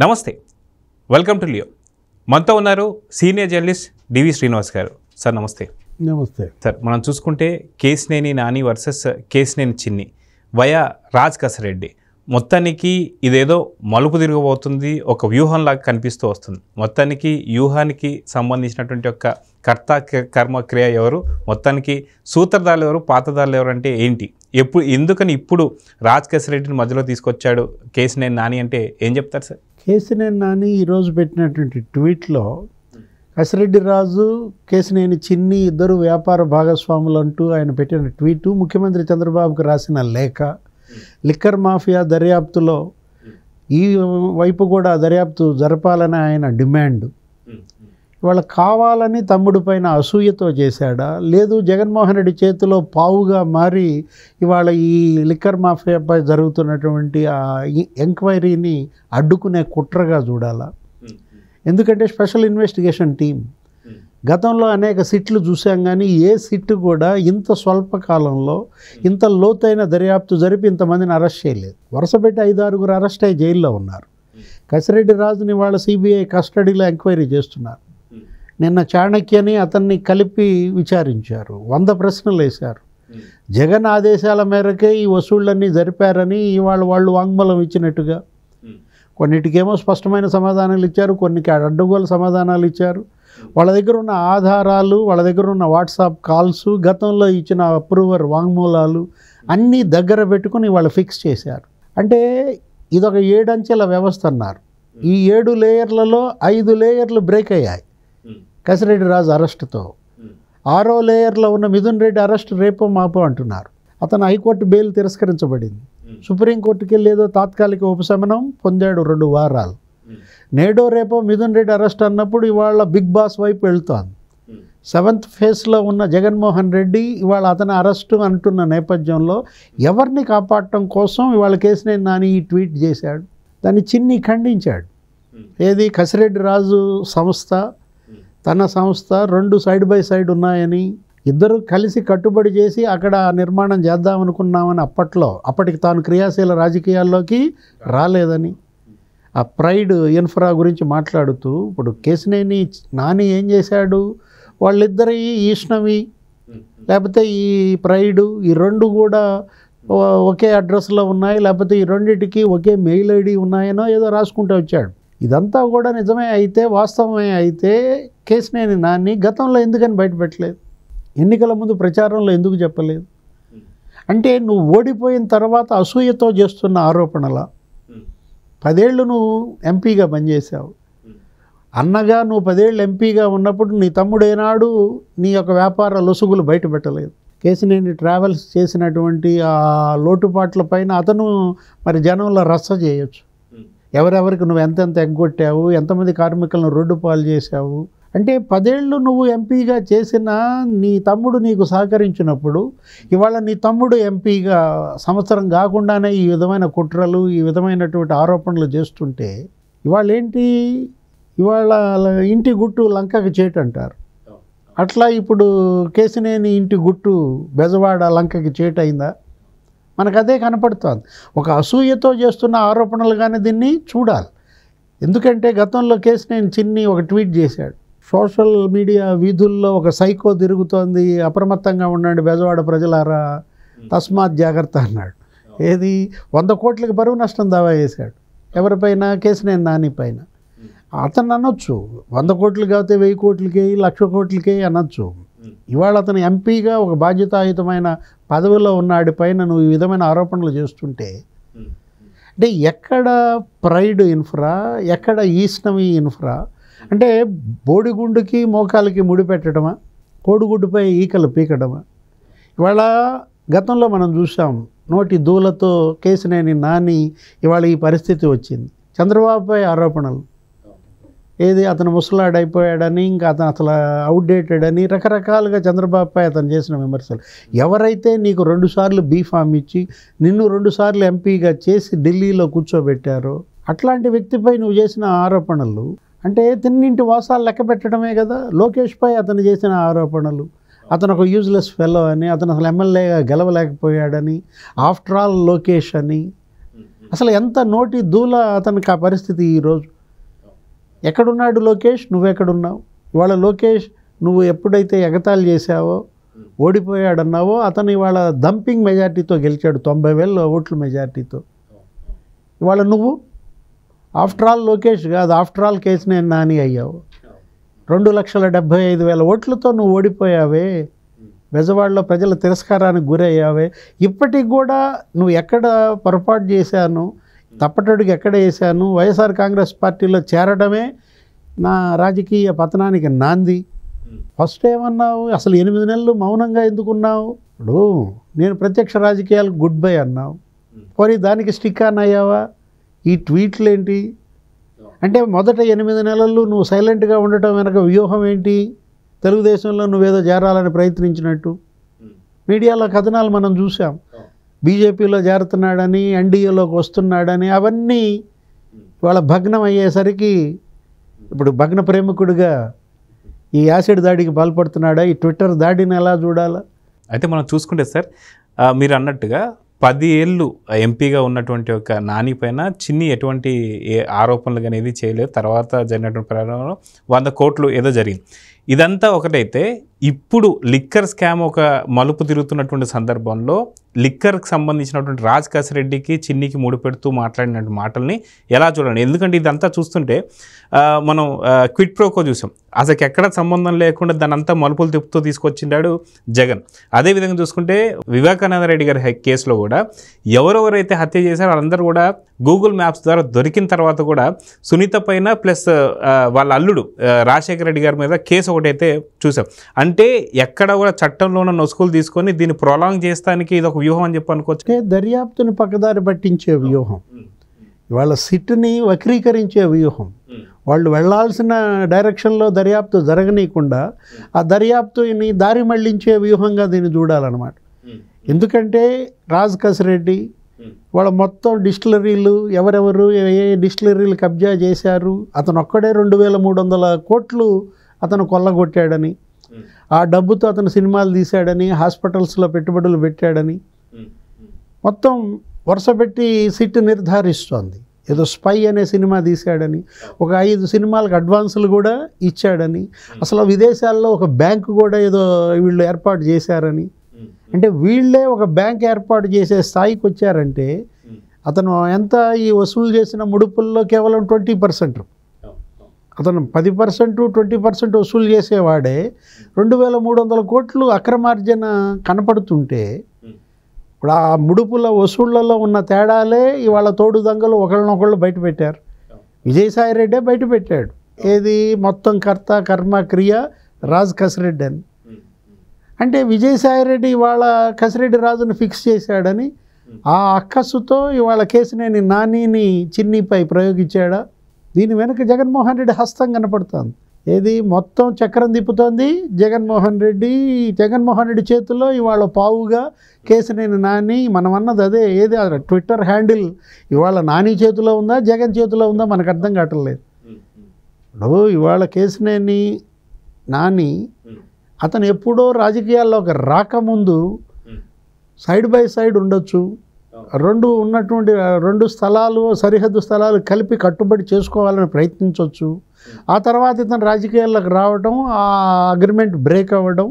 నమస్తే, welcome to Leo. మనతో ఉన్నారు సీనియర్ జర్నలిస్ట్ డివి శ్రీనివాస్ గారు. సార్ నమస్తే. నమస్తే సార్, మనం చూసుకుంటే కేశినేని నాని వర్సెస్ కేశినేని చిన్ని వయా రాజ్ కసరెడ్డి, మొత్తానికి ఇదేదో మలుపు తిరగబోతుంది, ఒక వ్యూహంలాగా కనిపిస్తూ వస్తుంది. మొత్తానికి వ్యూహానికి సంబంధించినటువంటి ఒక కర్త కర్మ క్రియ ఎవరు, మొత్తానికి సూత్రధారులు ఎవరు, పాత్రధారులు ఎవరు అంటే ఏంటి, ఎందుకని ఇప్పుడు రాజ్ కసరెడ్డిని మధ్యలో తీసుకొచ్చాడు కేశినేని నాని అంటే ఏం చెప్తారు సార్? కేశినేని నాని ఈరోజు పెట్టినటువంటి ట్వీట్లో కసిరెడ్డి రాజు, కేశినేని చిన్ని ఇద్దరు వ్యాపార భాగస్వాములు అంటూ ఆయన పెట్టిన ట్వీటు, ముఖ్యమంత్రి చంద్రబాబుకు రాసిన లేఖ, లిక్కర్ మాఫియా దర్యాప్తులో ఈ వైపు కూడా దర్యాప్తు జరపాలని ఆయన డిమాండ్, ఇవాళ కావాలని తమ్ముడి పైన అసూయతో చేశాడా, లేదు జగన్మోహన్ రెడ్డి చేతిలో పావుగా మారి ఇవాళ ఈ లిక్కర్ మాఫియాపై జరుగుతున్నటువంటి ఆ ఎంక్వైరీని అడ్డుకునే కుట్రగా చూడాలా? ఎందుకంటే స్పెషల్ ఇన్వెస్టిగేషన్ టీం గతంలో అనేక సిట్లు చూసాం, కానీ ఏ సిట్టు కూడా ఇంత స్వల్ప కాలంలో ఇంత లోతైన దర్యాప్తు జరిపి ఇంతమందిని అరెస్ట్ చేయలేదు. వరుసపెట్టి 5-6 అరెస్ట్ అయ్యి జైల్లో ఉన్నారు. కసిరెడ్డి రాజుని వాళ్ళ సిబిఐ కస్టడీలో ఎంక్వైరీ చేస్తున్నారు. నిన్న చాణక్యని అతన్ని కలిపి విచారించారు, 100 ప్రశ్నలు వేశారు. జగన్ ఆదేశాల మేరకే ఈ వసూళ్లన్నీ జరిపారని ఇవాళ వాళ్ళు వాంగ్మూలం ఇచ్చినట్టుగా, కొన్నిటికేమో స్పష్టమైన సమాధానాలు ఇచ్చారు, కొన్నికి అడ్డగోలు సమాధానాలు ఇచ్చారు. వాళ్ళ దగ్గర ఉన్న ఆధారాలు, వాళ్ళ దగ్గర ఉన్న వాట్సాప్ కాల్స్, గతంలో ఇచ్చిన అప్రూవర్ వాంగ్మూలాలు అన్నీ దగ్గర పెట్టుకుని వాళ్ళు ఫిక్స్ చేశారు. అంటే ఇదొక 7 అంచెల వ్యవస్థ అన్నారు. ఈ 7 లేయర్లలో 5 లేయర్లు బ్రేక్ అయ్యాయి కసిరెడ్డి రాజు అరెస్టుతో. 6వ లేయర్లో ఉన్న మిథున్ రెడ్డి అరెస్ట్ రేపో మాపో అంటున్నారు. అతను హైకోర్టు బెయిల్ తిరస్కరించబడింది. సుప్రీంకోర్టుకి వెళ్ళి ఏదో తాత్కాలిక ఉపశమనం పొందాడు 2 వారాలు. నేడో రేపో మిథున్ రెడ్డి అరెస్ట్ అన్నప్పుడు ఇవాళ బిగ్ బాస్ వైపు వెళ్తోంది. 7th ఫేజ్లో ఉన్న జగన్మోహన్ రెడ్డి ఇవాళ అతని అరెస్టు అంటున్న నేపథ్యంలో ఎవరిని కాపాడటం కోసం ఇవాళ కేశినేని నాని ఈ ట్వీట్ చేశాడు. దాన్ని చిన్ని ఖండించాడు. ఏది కసిరెడ్డి రాజు సంస్థ, తన సంస్థ 2 సైడ్ బై సైడ్ ఉన్నాయని, ఇద్దరు కలిసి కట్టుబడి చేసి అక్కడ నిర్మాణం చేద్దామనుకున్నామని అప్పటికి తాను క్రియాశీల రాజకీయాల్లోకి రాలేదని, ఆ ప్రైడ్ ఇన్ఫ్రా గురించి మాట్లాడుతూ ఇప్పుడు కేశినేని నాని ఏం చేశాడు, వాళ్ళిద్దరి ఈష్ణవి లేకపోతే ఈ ప్రైడు ఈ 2 కూడా ఒకే అడ్రస్లో ఉన్నాయి, లేకపోతే ఈ రెండింటికి ఒకే మెయిల్ ఐడి ఉన్నాయనో ఏదో రాసుకుంటూ వచ్చాడు. ఇదంతా కూడా నిజమే అయితే, వాస్తవమే అయితే కేశినేని నాని గతంలో ఎందుకని బయటపెట్టలేదు, ఎన్నికల ముందు ప్రచారంలో ఎందుకు చెప్పలేదు? అంటే నువ్వు ఓడిపోయిన తర్వాత అసూయతో చేస్తున్న ఆరోపణల, 10 ఏళ్ళు నువ్వు ఎంపీగా పనిచేసావు, అన్నగా నువ్వు 10 ఏళ్ళు ఎంపీగా ఉన్నప్పుడు నీ తమ్ముడు ఏనాడు నీ యొక్క వ్యాపార లొసుగులు బయట పెట్టలేదు. కేశినేని ట్రావెల్స్ చేసినటువంటి ఆ లోటుపాట్ల పైన అతను మరి జనంలో రచ్చ చేయొచ్చు. ఎవరెవరికి నువ్వు ఎంతెంత ఎగ్గొట్టావు, ఎంతమంది కార్మికులను రోడ్డు పాలు చేశావు. అంటే 10 ఏళ్ళు నువ్వు ఎంపీగా చేసిన నీ తమ్ముడు నీకు సహకరించినప్పుడు ఇవాళ నీ తమ్ముడు ఎంపీగా సంవత్సరం కాకుండానే ఈ విధమైన కుట్రలు, ఈ విధమైనటువంటి ఆరోపణలు చేస్తుంటే ఇవాళ ఏంటి, ఇవాళ ఇంటి గుట్టు లంకకి చేటు అంటారు. అట్లా ఇప్పుడు కేశినేని ఇంటి గుట్టు బెజవాడ లంకకి చేటు అయిందా? మనకు అదే కనపడుతోంది. ఒక అసూయతో చేస్తున్న ఆరోపణలుగానే దీన్ని చూడాలి. ఎందుకంటే గతంలో కేశినేని చిన్ని ఒక ట్వీట్ చేశాడు, సోషల్ మీడియా వీధుల్లో ఒక సైకో తిరుగుతోంది, అప్రమత్తంగా ఉండండి బెజవాడ ప్రజలారా, తస్మాత్ జాగ్రత్త అన్నాడు. ఏది 100 కోట్లకి బరువు నష్టం దావా చేశాడు. ఎవరిపైన? కేశినేని నాని పైన. అతను అనొచ్చు 100 కోట్లు కాకపోతే 1000 కోట్లకి 1,00,000 కోట్లకి అనొచ్చు. ఇవాళ అతను ఎంపీగా ఒక బాధ్యతాయుతమైన పదవిలో ఉన్నాడి పైన నువ్వు ఈ విధమైన ఆరోపణలు చేస్తుంటే అంటే ఎక్కడ ప్రైడ్ ఇన్ఫ్రా, ఎక్కడ ఈష్ణవి ఇన్ఫ్రా? అంటే బోడిగుండుకి మోకాలకి ముడి పెట్టడమా, కోడిగుడ్డుపై ఈకలు పీకడమా? ఇవాళ గతంలో మనం చూసాం, నోటి దూలతో కేశినేని నాని ఇవాళ ఈ పరిస్థితి వచ్చింది. చంద్రబాబుపై ఆరోపణలు, ఏది అతను ముసలాడైపోయాడని, ఇంకా అతను అసలు అవుట్డేటెడ్ అని రకరకాలుగా చంద్రబాబుపై అతను చేసిన విమర్శలు. ఎవరైతే నీకు 2 సార్లు బీఫామ్ ఇచ్చి నిన్ను 2 సార్లు ఎంపీగా చేసి ఢిల్లీలో కూర్చోబెట్టారో అట్లాంటి వ్యక్తిపై నువ్వు చేసిన ఆరోపణలు అంటే తిన్నింటి వాసాలు లెక్క పెట్టడమే కదా. లోకేష్పై అతను చేసిన ఆరోపణలు, అతను ఒక యూజ్లెస్ ఫెలో అని, అతను అసలు ఎమ్మెల్యేగా గెలవలేకపోయాడని, ఆఫ్టర్ ఆల్ లోకేష్ అని, అసలు ఎంత నోటి దూల అతనికి ఆ పరిస్థితి ఈరోజు. ఎక్కడున్నాడు లోకేష్, నువ్వెక్కడున్నావు? ఇవాళ లోకేష్ నువ్వు ఎప్పుడైతే ఎగతాళి చేశావో, ఓడిపోయాడన్నావో, అతను ఇవాళ డంపింగ్ మెజార్టీతో గెలిచాడు, 90,000 ఓట్ల మెజార్టీతో. ఇవాళ నువ్వు ఆఫ్టర్ ఆల్ లోకేష్ కాదు, ఆఫ్టర్ ఆల్ కేసినేని నాని అయ్యావు. 2,75,000 ఓట్లతో నువ్వు ఓడిపోయావే, బెజవాడలో ప్రజల తిరస్కారానికి గురయ్యావే. ఇప్పటికి కూడా నువ్వు ఎక్కడ పొరపాటు చేశాను, తప్పటడుగు ఎక్కడ వేశాను, వైఎస్ఆర్ కాంగ్రెస్ పార్టీలో చేరడమే నా రాజకీయ పతనానికి నాంది. ఫస్ట్ ఏమన్నావు, అసలు 8 నెలలు మౌనంగా ఎందుకున్నావు? ఇప్పుడు నేను ప్రత్యక్ష రాజకీయాలకు గుడ్ బై అన్నావు, పోనీ దానికి స్టిక్ ఆన్ అయ్యావా? ఈ ట్వీట్లు ఏంటి అంటే, మొదట 8 నెలలు నువ్వు సైలెంట్గా ఉండటం వెనక వ్యూహం ఏంటి? తెలుగుదేశంలో నువ్వేదో చేరాలని ప్రయత్నించినట్టు మీడియాలో కథనాలు మనం చూసాం. బీజేపీలో చేరుతున్నాడని, ఎన్డీఏలోకి వస్తున్నాడని, అవన్నీ వాళ్ళ భగ్నం అయ్యేసరికి ఇప్పుడు భగ్న ప్రేమికుడిగా ఈ యాసిడ్ దాడికి పాల్పడుతున్నాడా? ఈ ట్విట్టర్ దాడిని ఎలా చూడాలా? అయితే మనం చూసుకుంటే సార్, మీరు అన్నట్టుగా 10 ఏళ్ళు ఎంపీగా ఉన్నటువంటి ఒక నాని పైన చిన్ని ఎటువంటి ఆరోపణలు అనేది చేయలేదు. తర్వాత జరిగినటువంటి పరిణామంలో 100 కోట్లు ఏదో జరిగింది. ఇదంతా ఒకటైతే, ఇప్పుడు లిక్కర్ స్కామ్ ఒక మలుపు తిరుగుతున్నటువంటి సందర్భంలో లిక్కర్కి సంబంధించినటువంటి రాజ్ కసిరెడ్డికి చిన్నికి ముడిపెడుతూ మాట్లాడినటువంటి మాటల్ని ఎలా చూడండి? ఎందుకంటే ఇదంతా చూస్తుంటే మనం క్విట్ ప్రోకో చూసాం, అసలు ఎక్కడ సంబంధం లేకుండా దాని అంతా మలుపులు తిప్పుతూ తీసుకొచ్చిండాడు జగన్. అదేవిధంగా చూసుకుంటే వివేకానంద రెడ్డి గారి కేసులో కూడా ఎవరెవరైతే హత్య చేశారో వాళ్ళందరూ కూడా గూగుల్ మ్యాప్స్ ద్వారా దొరికిన తర్వాత కూడా సునీత పైన ప్లస్ వాళ్ళ అల్లుడు రాజశేఖర రెడ్డి గారి మీద కేసు ఒకటైతే చూసాం. అంటే ఎక్కడ కూడా చట్టంలో ఉన్న నొసుకులు తీసుకొని దీన్ని ప్రొలాంగ్ చేస్తానికి ఇది ఒక వ్యూహం అని చెప్పి అనుకోవచ్చు. దర్యాప్తుని పక్కదారి పట్టించే వ్యూహం, ఇవాళ సిట్ని వక్రీకరించే వ్యూహం. వాళ్ళు వెళ్లాల్సిన డైరెక్షన్లో దర్యాప్తు జరగనీయకుండా ఆ దర్యాప్తుని దారి మళ్లించే వ్యూహంగా దీన్ని చూడాలన్నమాట. ఎందుకంటే రాజ్ కసిరెడ్డి వాళ్ళ మొత్తం డిస్టిలరీలు ఎవరెవరు ఏ డిస్టిలరీలు కబ్జా చేశారు, అతను ఒక్కడే 2,300 కోట్లు అతను కొల్లగొట్టాడని, ఆ డబ్బుతో అతను సినిమాలు తీశాడని, హాస్పిటల్స్లో పెట్టుబడులు పెట్టాడని మొత్తం వరుస పెట్టి సిట్ నిర్ధారిస్తోంది. ఏదో స్పై అనే సినిమా తీశాడని, ఒక 5 సినిమాలకు అడ్వాన్సులు కూడా ఇచ్చాడని, అసలు విదేశాల్లో ఒక బ్యాంకు కూడా ఏదో వీళ్ళు ఏర్పాటు చేశారని. అంటే వీళ్ళే ఒక బ్యాంక్ ఏర్పాటు చేసే స్థాయికి వచ్చారంటే అతను ఎంత ఈ వసూలు చేసిన ముడుపుల్లో కేవలం 20%, అతను 10% 20% వసూలు చేసేవాడే 2,300 కోట్లు అక్రమార్జన కనపడుతుంటే, ఇప్పుడు ఆ ముడుపుల వసూళ్లలో ఉన్న తేడాలే ఇవాళ తోడు దొంగలు ఒకళ్ళనొకళ్ళు బయట పెట్టారు. విజయసాయి రెడ్డే బయట పెట్టాడు, ఏది మొత్తం కర్త కర్మ క్రియ రాజ్ కసిరెడ్డి అని. అంటే విజయసాయి రెడ్డి ఇవాళ కసిరెడ్డి రాజును ఫిక్స్ చేశాడని ఆ అక్కసుతో ఇవాళ కేసినేని నానిని చిన్నిపై ప్రయోగించాడా? దీని వెనుక జగన్మోహన్ రెడ్డి హస్తం కనపడుతుంది. ఏది మొత్తం చక్రం తిప్పుతోంది జగన్మోహన్ రెడ్డి. జగన్మోహన్ రెడ్డి చేతుల్లో ఇవాళ పావుగా కేసినేని నాని. మనం అన్నది అదే, ఏది ట్విట్టర్ హ్యాండిల్ ఇవాళ నాని చేతిలో ఉందా జగన్ చేతిలో ఉందా మనకు అర్థం కావట్లేదు. ఇప్పుడు ఇవాళ కేసినేని నాని అతను ఎప్పుడో రాజకీయాల్లోకి రాకముందు సైడ్ బై సైడ్ ఉండొచ్చు, ఉన్నటువంటి 2 స్థలాలు సరిహద్దు స్థలాలు కలిపి కట్టుబడి చేసుకోవాలని ప్రయత్నించవచ్చు. ఆ తర్వాత ఇతను రాజకీయాల్లోకి రావడం, ఆ అగ్రిమెంట్ బ్రేక్ అవ్వడం,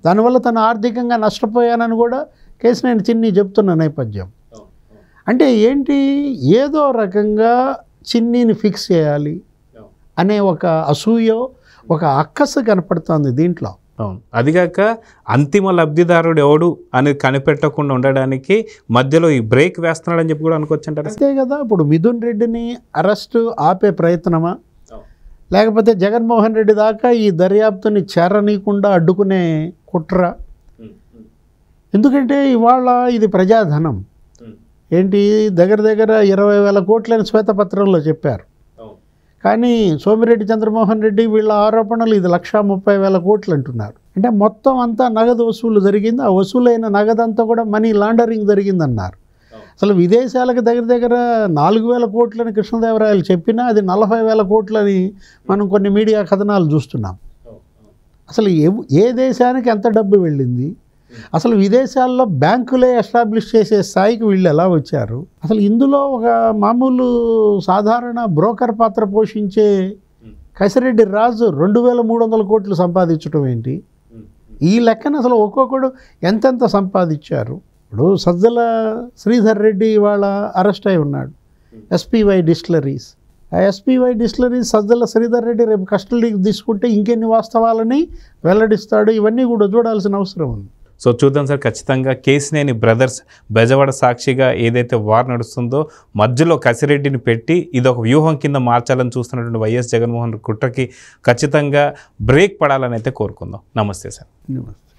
దానివల్ల తను ఆర్థికంగా నష్టపోయానని కూడా కేసినేని చిన్ని చెప్తున్న నేపథ్యం. అంటే ఏంటి, ఏదో రకంగా చిన్నీని ఫిక్స్ చేయాలి అనే ఒక అసూయ, ఒక అక్కసు కనపడుతుంది దీంట్లో. అదిగాక అంతిమ లబ్ధిదారుడు ఎవడు అనేది కనిపెట్టకుండా ఉండడానికి మధ్యలో ఈ బ్రేక్ వేస్తున్నాడని చెప్పి కూడా అనుకోవచ్చు అంటారు. అంతే కదా. ఇప్పుడు మిథున్ రెడ్డిని అరెస్ట్ ఆపే ప్రయత్నమా, లేకపోతే జగన్మోహన్ రెడ్డి దాకా ఈ దర్యాప్తుని చేరనీయకుండా అడ్డుకునే కుట్ర? ఎందుకంటే ఇవాళ ఇది ప్రజాధనం. ఏంటి, దగ్గర 20,000 కోట్లని శ్వేతపత్రంలో చెప్పారు. కానీ సోమిరెడ్డి చంద్రమోహన్ రెడ్డి వీళ్ళ ఆరోపణలు ఇది 1,30,000 కోట్లు అంటున్నారు. అంటే మొత్తం అంతా నగదు వసూలు జరిగింది. ఆ వసూలైన నగదంతా కూడా మనీ లాండరింగ్ జరిగిందన్నారు. అసలు విదేశాలకు దగ్గర 4,000 కోట్లని కృష్ణదేవరాయలు చెప్పినా అది 40,000 కోట్లని మనం కొన్ని మీడియా కథనాలు చూస్తున్నాం. అసలు ఏ దేశానికి ఎంత డబ్బు వెళ్ళింది, అసలు విదేశాల్లో బ్యాంకులే ఎస్టాబ్లిష్ చేసే స్థాయికి వీళ్ళు ఎలా వచ్చారు? అసలు ఇందులో ఒక మామూలు సాధారణ బ్రోకర్ పాత్ర పోషించే కసిరెడ్డి రాజు 2,300 కోట్లు సంపాదించడం ఏంటి? ఈ లెక్కన అసలు ఒక్కొక్కడు ఎంతెంత సంపాదించారు? ఇప్పుడు సజ్జల శ్రీధర్ రెడ్డి ఇవాళ అరెస్ట్ అయి ఉన్నాడు, ఎస్పీవై డిస్టిలరీస్. ఆ ఎస్పీవై డిస్టిలరీస్ సజ్జల శ్రీధర్ రెడ్డి రేపు కస్టడీకి తీసుకుంటే ఇంకెన్ని వాస్తవాలని వెల్లడిస్తాడు, ఇవన్నీ కూడా చూడాల్సిన అవసరం ఉంది. సో చూద్దాం సార్, ఖచ్చితంగా కేసినేని బ్రదర్స్ బెజవాడ సాక్షిగా ఏదైతే వార్ నడుస్తుందో మధ్యలో కసిరెడ్డిని పెట్టి ఇది ఒక వ్యూహం కింద మార్చాలని చూస్తున్నటువంటి వైఎస్ జగన్మోహన్ కుట్రకి ఖచ్చితంగా బ్రేక్ పడాలని అయితే కోరుకుందాం. నమస్తే సార్. నమస్తే.